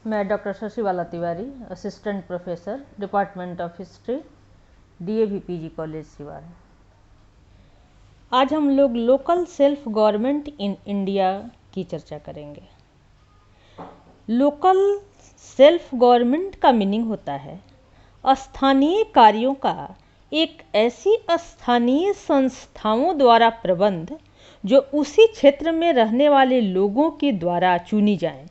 मैं doctor Shashibala Tiwari, assistant professor, department of history, DAV PG college Siwan. आज हम लोग local self government in India की चर्चा करेंगे। लोकल सेल्फ गवर्नमेंट का मीनिंग होता है स्थानीय कार्यों का एक ऐसी स्थानीय संस्थाओं द्वारा प्रबंध जो उसी क्षेत्र में रहने वाले लोगों के द्वारा चुनी जाएं।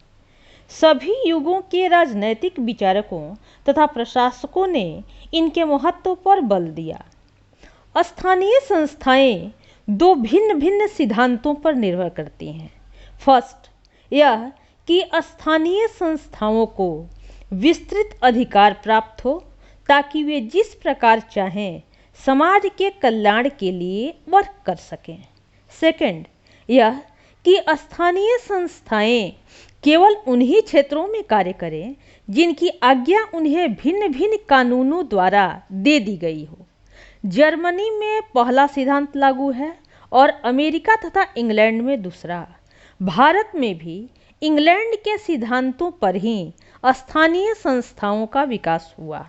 सभी युगों के राजनैतिक विचारकों तथा प्रशासकों ने इनके महत्व पर बल दिया। स्थानीय संस्थाएं दो भिन्न भिन्न सिद्धांतों पर निर्भर करती हैं। फर्स्ट, यह कि स्थानीय संस्थाओं को विस्तृत अधिकार प्राप्त हो ताकि वे जिस प्रकार चाहें समाज के कल्याण के लिए वर्क कर सकें। सेकंड, यह कि स्थानीय संस्थाएं केवल उन्हीं क्षेत्रों में कार्य करें जिनकी आज्ञा उन्हें भिन्न भिन्न कानूनों द्वारा दे दी गई हो। जर्मनी में पहला सिद्धांत लागू है और अमेरिका तथा इंग्लैंड में दूसरा। भारत में भी इंग्लैंड के सिद्धांतों पर ही स्थानीय संस्थाओं का विकास हुआ।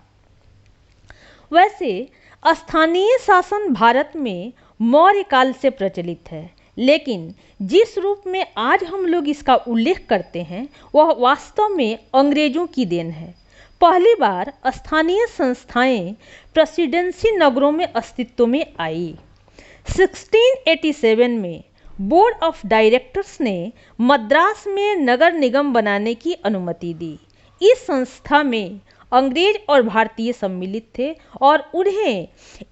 वैसे स्थानीय शासन भारत में मौर्य काल से प्रचलित है, लेकिन जिस रूप में आज हम लोग इसका उल्लेख करते हैं वह वास्तव में अंग्रेजों की देन है। पहली बार स्थानीय संस्थाएं प्रेसिडेंसी नगरों में अस्तित्व में आई। 1687 में बोर्ड ऑफ डायरेक्टर्स ने मद्रास में नगर निगम बनाने की अनुमति दी। इस संस्था में अंग्रेज और भारतीय सम्मिलित थे और उन्हें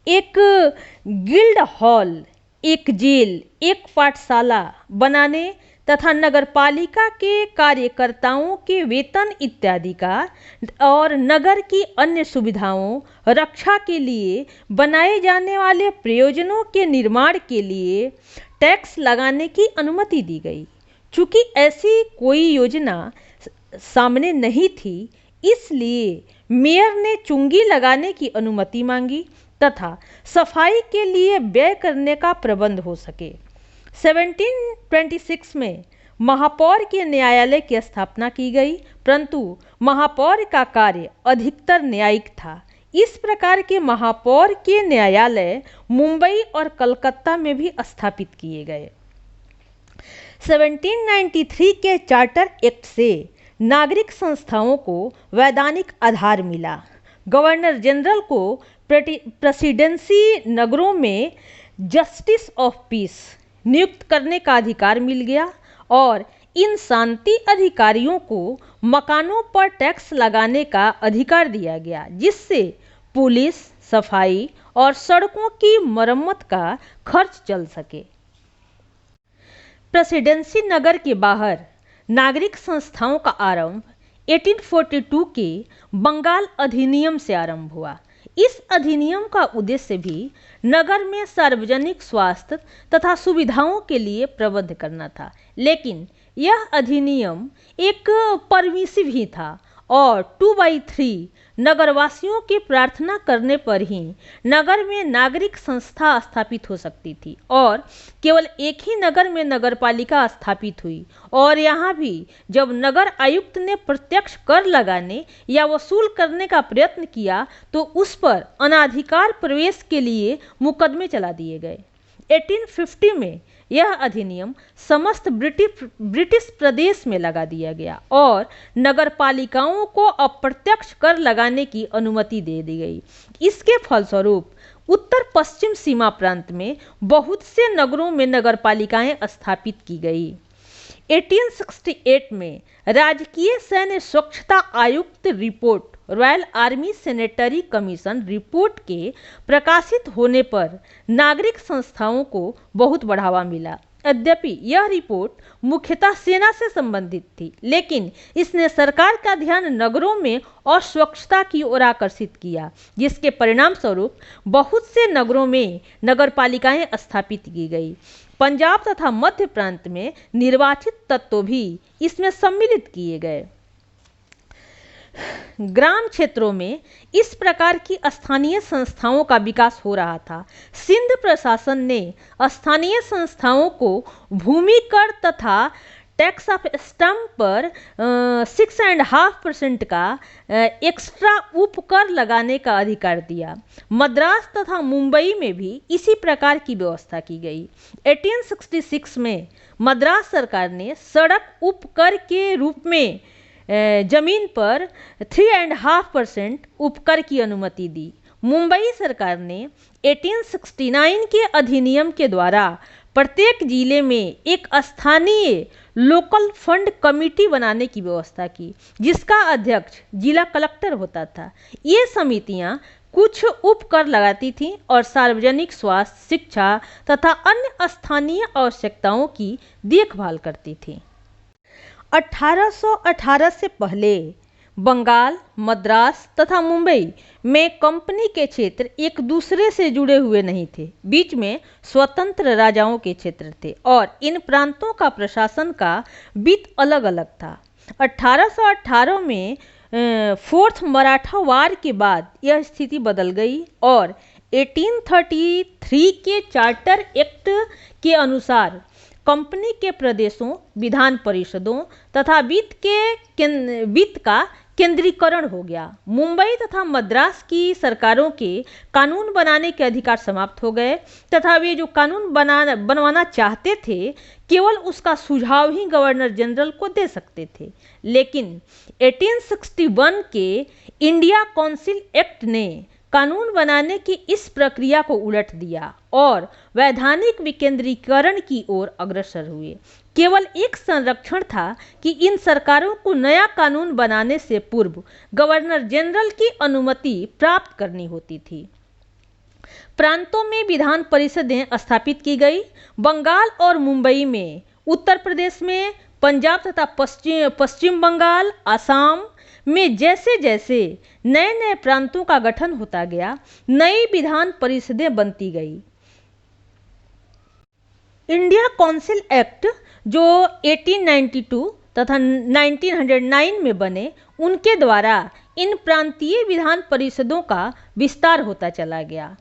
एक गिल्ड हॉल, एक जेल, एक पाठशाला बनाने तथा नगरपालिका के कार्यकर्ताओं के वेतन इत्यादि का और नगर की अन्य सुविधाओं रक्षा के लिए बनाए जाने वाले प्रयोजनों के निर्माण के लिए टैक्स लगाने की अनुमति दी गई। चूँकि ऐसी कोई योजना सामने नहीं थी, इसलिए मेयर ने चुंगी लगाने की अनुमति मांगी तथा सफाई के लिए व्यय करने का प्रबंध हो सके। 1726 में महापौर के न्यायालय की स्थापना की गई, परंतु महापौर का कार्य अधिकतर न्यायिक था। इस प्रकार के महापौर के न्यायालय मुंबई और कलकत्ता में भी स्थापित किए गए। 1793 के चार्टर एक्ट से नागरिक संस्थाओं को वैधानिक आधार मिला। गवर्नर जनरल को प्रेसिडेंसी नगरों में जस्टिस ऑफ पीस नियुक्त करने का अधिकार मिल गया और इन शांति अधिकारियों को मकानों पर टैक्स लगाने का अधिकार दिया गया, जिससे पुलिस, सफाई और सड़कों की मरम्मत का खर्च चल सके। प्रेसिडेंसी नगर के बाहर नागरिक संस्थाओं का आरंभ 1842 के बंगाल अधिनियम से आरंभ हुआ। इस अधिनियम का उद्देश्य भी नगर में सार्वजनिक स्वास्थ्य तथा सुविधाओं के लिए प्रबंध करना था, लेकिन यह अधिनियम एक परमिसिव ही था और 2/3 नगरवासियों की प्रार्थना करने पर ही नगर में नागरिक संस्था स्थापित हो सकती थी और केवल एक ही नगर में नगरपालिका स्थापित हुई। और यहाँ भी जब नगर आयुक्त ने प्रत्यक्ष कर लगाने या वसूल करने का प्रयत्न किया तो उस पर अनाधिकार प्रवेश के लिए मुकदमे चला दिए गए। 1850 में यह अधिनियम समस्त ब्रिटिश प्रदेश में लगा दिया गया और नगरपालिकाओं को अप्रत्यक्ष कर लगाने की अनुमति दे दी गई। इसके फलस्वरूप उत्तर पश्चिम सीमा प्रांत में बहुत से नगरों में नगरपालिकाएं स्थापित की गई। 1868 में राजकीय सैन्य स्वच्छता आयुक्त report, royal army sanitary commission report के प्रकाशित होने पर नागरिक संस्थाओं को बहुत बढ़ावा मिला। यद्यपि यह रिपोर्ट मुख्यतः सेना से संबंधित थी, लेकिन इसने सरकार का ध्यान नगरों में अस्वच्छता की ओर आकर्षित किया, जिसके परिणाम स्वरूप बहुत से नगरों में नगरपालिकाएं स्थापित की गई। पंजाब तथा मध्य प्रांत में निर्वाचित तत्व भी इसमें सम्मिलित किए गए। ग्राम क्षेत्रों में इस प्रकार की स्थानीय संस्थाओं का विकास हो रहा था। सिंध प्रशासन ने स्थानीय संस्थाओं को भूमि कर तथा टैक्स ऑफ स्टैम्प पर 6.5% का एक्स्ट्रा उपकर लगाने का अधिकार दिया। मद्रास तथा मुंबई में भी इसी प्रकार की व्यवस्था की गई। 1866 में मद्रास सरकार ने सड़क उपकर के रूप में जमीन पर 3.5% उपकर की अनुमति दी। मुंबई सरकार ने 1869 के अधिनियम के द्वारा प्रत्येक जिले में एक स्थानीय लोकल फंड कमेटी बनाने की व्यवस्था की, जिसका अध्यक्ष जिला कलेक्टर होता था। ये समितियां कुछ उपकर लगाती थीं और सार्वजनिक स्वास्थ्य, शिक्षा तथा अन्य स्थानीय आवश्यकताओं की देखभाल करती थीं। 1818 से पहले बंगाल, मद्रास तथा मुंबई में कंपनी के क्षेत्र एक दूसरे से जुड़े हुए नहीं थे। बीच में स्वतंत्र राजाओं के क्षेत्र थे और इन प्रांतों का प्रशासन का वित्त अलग अलग था। 1818 में फोर्थ मराठा वार के बाद यह स्थिति बदल गई और 1833 के चार्टर एक्ट के अनुसार कंपनी के प्रदेशों, विधान परिषदों तथा वित्त का केंद्रीकरण हो गया। मुंबई तथा मद्रास की सरकारों के कानून बनाने के अधिकार समाप्त हो गए तथा वे जो कानून बनवाना चाहते थे केवल उसका सुझाव ही गवर्नर जनरल को दे सकते थे। लेकिन 1861 के इंडिया काउंसिल एक्ट ने कानून बनाने की इस प्रक्रिया को उलट दिया और वैधानिक विकेंद्रीकरण की ओर अग्रसर हुए। केवल एक संरक्षण था कि इन सरकारों को नया कानून बनाने से पूर्व गवर्नर जनरल की अनुमति प्राप्त करनी होती थी। प्रांतों में विधान परिषदें स्थापित की गई। बंगाल और मुंबई में, उत्तर प्रदेश में, पंजाब तथा पश्चिम बंगाल, आसाम में जैसे जैसे नए नए प्रांतों का गठन होता गया, नई विधान परिषदें बनती गई। इंडिया काउंसिल एक्ट जो 1892 तथा 1909 में बने, उनके द्वारा इन प्रांतीय विधान परिषदों का विस्तार होता चला गया।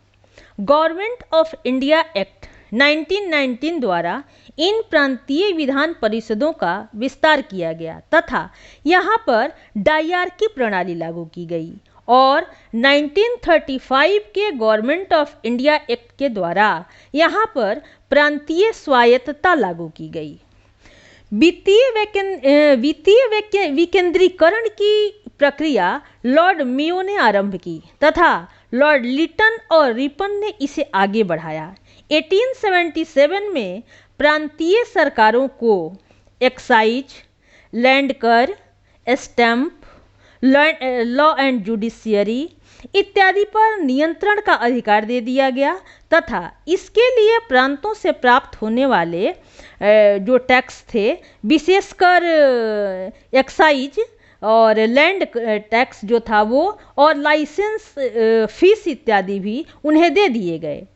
गवर्नमेंट ऑफ इंडिया एक्ट 1919 द्वारा इन प्रांतीय विधान परिषदों का विस्तार किया गया तथा यहाँ पर डायरकी प्रणाली लागू की गई और 1935 के गवर्नमेंट ऑफ इंडिया एक्ट के द्वारा यहाँ पर प्रांतीय स्वायत्तता लागू की गई। वित्तीय विकेंद्रीकरण की प्रक्रिया लॉर्ड मेयो ने आरंभ की तथा लॉर्ड लिटन और रिपन ने इसे आगे बढ़ाया। 1877 में प्रांतीय सरकारों को एक्साइज, लैंड कर, स्टैंप, लॉ एंड जुडिशियरी इत्यादि पर नियंत्रण का अधिकार दे दिया गया तथा इसके लिए प्रांतों से प्राप्त होने वाले जो टैक्स थे, विशेषकर एक्साइज और लैंड टैक्स जो था वो, और लाइसेंस फीस इत्यादि भी उन्हें दे दिए गए।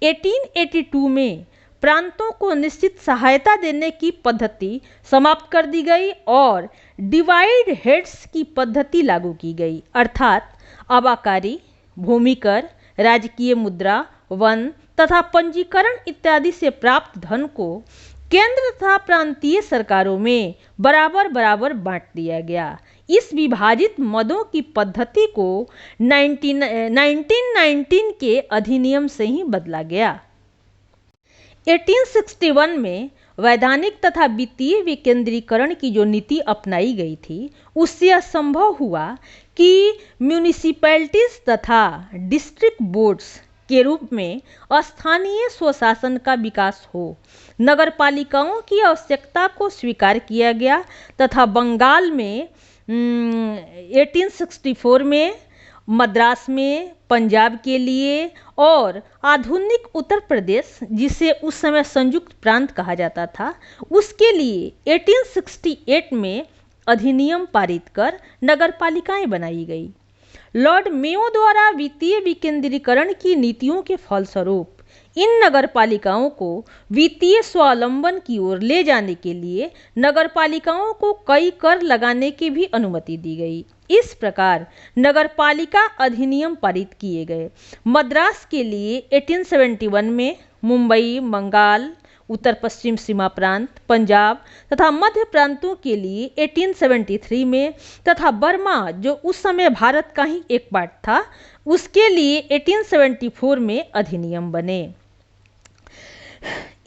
1882 में प्रांतों को निश्चित सहायता देने की पद्धति समाप्त कर दी गई और डिवाइड हेड्स की पद्धति लागू की गई, अर्थात आबाकारी, भूमि कर, राजकीय मुद्रा, वन तथा पंजीकरण इत्यादि से प्राप्त धन को केंद्र तथा प्रांतीय सरकारों में बराबर बराबर बांट दिया गया। इस विभाजित मदों की पद्धति को 1919 के अधिनियम से ही बदला गया। 1861 में वैधानिक तथा वित्तीय विकेंद्रीकरण की जो नीति अपनाई गई थी, उससे यह संभव हुआ कि म्यूनिसिपैलिटीज तथा डिस्ट्रिक्ट बोर्ड्स के रूप में स्थानीय स्वशासन का विकास हो। नगरपालिकाओं की आवश्यकता को स्वीकार किया गया तथा बंगाल में 1864 में, मद्रास में, पंजाब के लिए और आधुनिक उत्तर प्रदेश, जिसे उस समय संयुक्त प्रांत कहा जाता था, उसके लिए 1868 में अधिनियम पारित कर नगरपालिकाएं बनाई गई। लॉर्ड मेयो द्वारा वित्तीय विकेंद्रीकरण की नीतियों के फलस्वरूप इन नगरपालिकाओं को वित्तीय स्वावलंबन की ओर ले जाने के लिए नगरपालिकाओं को कई कर लगाने की भी अनुमति दी गई। इस प्रकार नगरपालिका अधिनियम पारित किए गए। मद्रास के लिए 1871 में, मुंबई, बंगाल, उत्तर पश्चिम सीमा प्रांत, पंजाब तथा मध्य प्रांतों के लिए 1873 में तथा बर्मा जो उस समय भारत का ही एक पार्ट था उसके लिए 1874 में अधिनियम बने।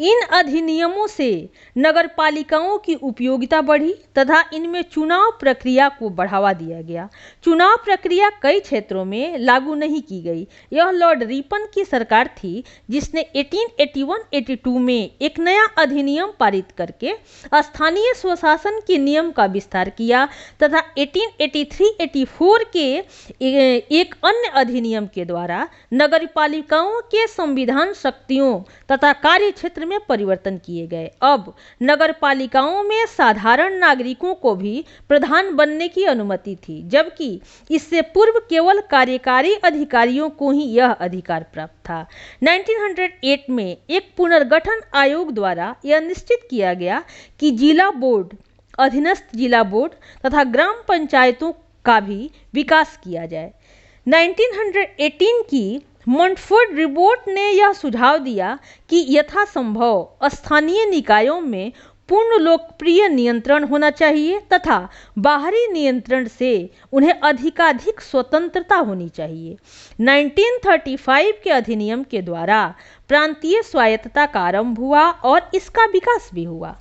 इन अधिनियमों से नगरपालिकाओं की उपयोगिता बढ़ी तथा इनमें चुनाव प्रक्रिया को बढ़ावा दिया गया। चुनाव प्रक्रिया कई क्षेत्रों में लागू नहीं की गई। यह लॉर्ड रिपन की सरकार थी जिसने 1881-82 में एक नया अधिनियम पारित करके स्थानीय स्वशासन के नियम का विस्तार किया तथा 1883-84 के एक अन्य अधिनियम के द्वारा नगरपालिकाओं के संविधान शक्तियों तथा कार्य क्षेत्र में परिवर्तन किए गए। अब नगरपालिकाओं में साधारण नागरिकों को भी प्रधान बनने की अनुमति थी, जबकि इससे पूर्व केवल कार्यकारी अधिकारियों को ही यह अधिकार प्राप्त था। 1908 में एक पुनर्गठन आयोग द्वारा यह निश्चित किया गया कि जिला बोर्ड, अधीनस्थ जिला बोर्ड तथा ग्राम पंचायतों का भी विकास किया जाए। 1918 की मॉन्टफोर्ड रिपोर्ट ने यह सुझाव दिया कि यथासंभव स्थानीय निकायों में पूर्ण लोकप्रिय नियंत्रण होना चाहिए तथा बाहरी नियंत्रण से उन्हें अधिकाधिक स्वतंत्रता होनी चाहिए। 1935 के अधिनियम के द्वारा प्रांतीय स्वायत्तता का आरंभ हुआ और इसका विकास भी हुआ।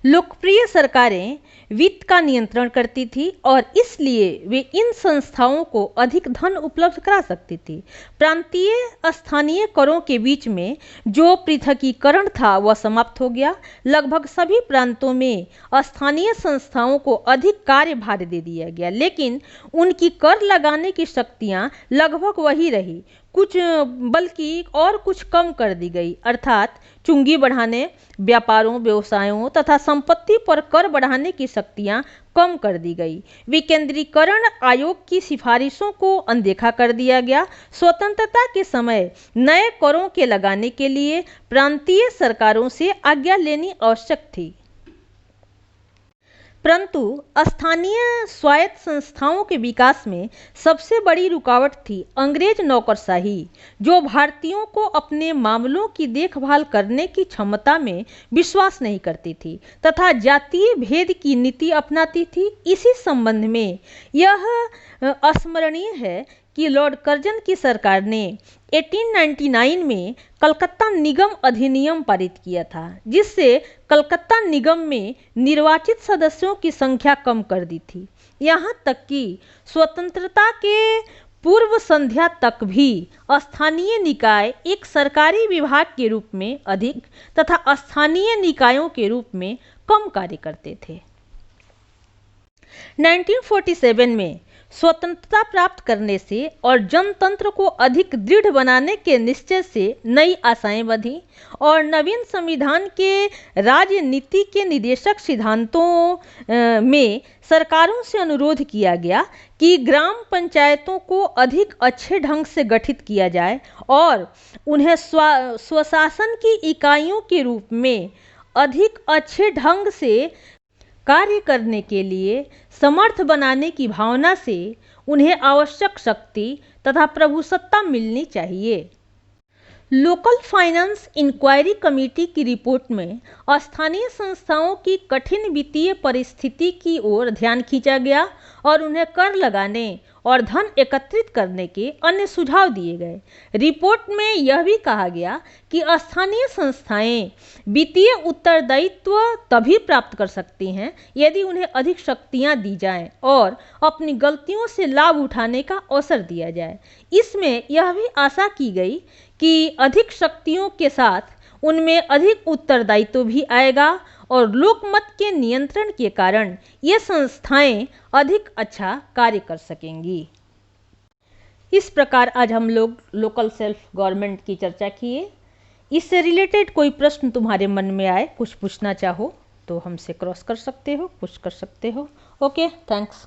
लोकप्रिय सरकारें वित्त का नियंत्रण करती थी और इसलिए वे इन संस्थाओं को अधिक धन उपलब्ध करा सकती थी। प्रांतीय स्थानीय करों के बीच में जो पृथकीकरण था वह समाप्त हो गया। लगभग सभी प्रांतों में स्थानीय संस्थाओं को अधिक कार्यभार दे दिया गया, लेकिन उनकी कर लगाने की शक्तियां लगभग वही रही, कुछ बल्कि और कुछ कम कर दी गई, अर्थात चुंगी बढ़ाने, व्यापारों, व्यवसायों तथा संपत्ति पर कर बढ़ाने की शक्तियां कम कर दी गई। विकेंद्रीकरण आयोग की सिफारिशों को अनदेखा कर दिया गया। स्वतंत्रता के समय नए करों के लगाने के लिए प्रांतीय सरकारों से आज्ञा लेनी आवश्यक थी, परंतु स्थानीय स्वायत्त संस्थाओं के विकास में सबसे बड़ी रुकावट थी अंग्रेज नौकरशाही, जो भारतीयों को अपने मामलों की देखभाल करने की क्षमता में विश्वास नहीं करती थी तथा जातीय भेद की नीति अपनाती थी। इसी संबंध में यह स्मरणीय है कि लॉर्ड कर्जन की सरकार ने 1899 में कलकत्ता निगम अधिनियम पारित किया था, जिससे कलकत्ता निगम में निर्वाचित सदस्यों की संख्या कम कर दी थी। यहाँ तक कि स्वतंत्रता के पूर्व संध्या तक भी स्थानीय निकाय एक सरकारी विभाग के रूप में अधिक तथा स्थानीय निकायों के रूप में कम कार्य करते थे। 1947 में स्वतंत्रता प्राप्त करने से और जनतंत्र को अधिक दृढ़ बनाने के निश्चय से नई आशाएं बंधी और नवीन संविधान के राजनीति के निदेशक सिद्धांतों में सरकारों से अनुरोध किया गया कि ग्राम पंचायतों को अधिक अच्छे ढंग से गठित किया जाए और उन्हें स्वशासन की इकाइयों के रूप में अधिक अच्छे ढंग से कार्य करने के लिए समर्थ बनाने की भावना से उन्हें आवश्यक शक्ति तथा प्रभुसत्ता मिलनी चाहिए। लोकल फाइनेंस इंक्वायरी कमेटी की रिपोर्ट में स्थानीय संस्थाओं की कठिन वित्तीय परिस्थिति की ओर ध्यान खींचा गया और उन्हें कर लगाने और धन एकत्रित करने के अन्य सुझाव दिए गए। रिपोर्ट में यह भी कहा गया कि स्थानीय संस्थाएं वित्तीय उत्तरदायित्व तभी प्राप्त कर सकती हैं यदि उन्हें अधिक शक्तियां दी जाएं और अपनी गलतियों से लाभ उठाने का अवसर दिया जाए। इसमें यह भी आशा की गई कि अधिक शक्तियों के साथ उनमें अधिक उत्तरदायित्व भी आएगा और लोकमत के नियंत्रण के कारण ये संस्थाएं अधिक अच्छा कार्य कर सकेंगी। इस प्रकार आज हम लोग लोकल सेल्फ गवर्नमेंट की चर्चा किए। इससे रिलेटेड कोई प्रश्न तुम्हारे मन में आए, कुछ पूछना चाहो तो हमसे क्रॉस कर सकते हो, पूछ कर सकते हो। Okay, thanks.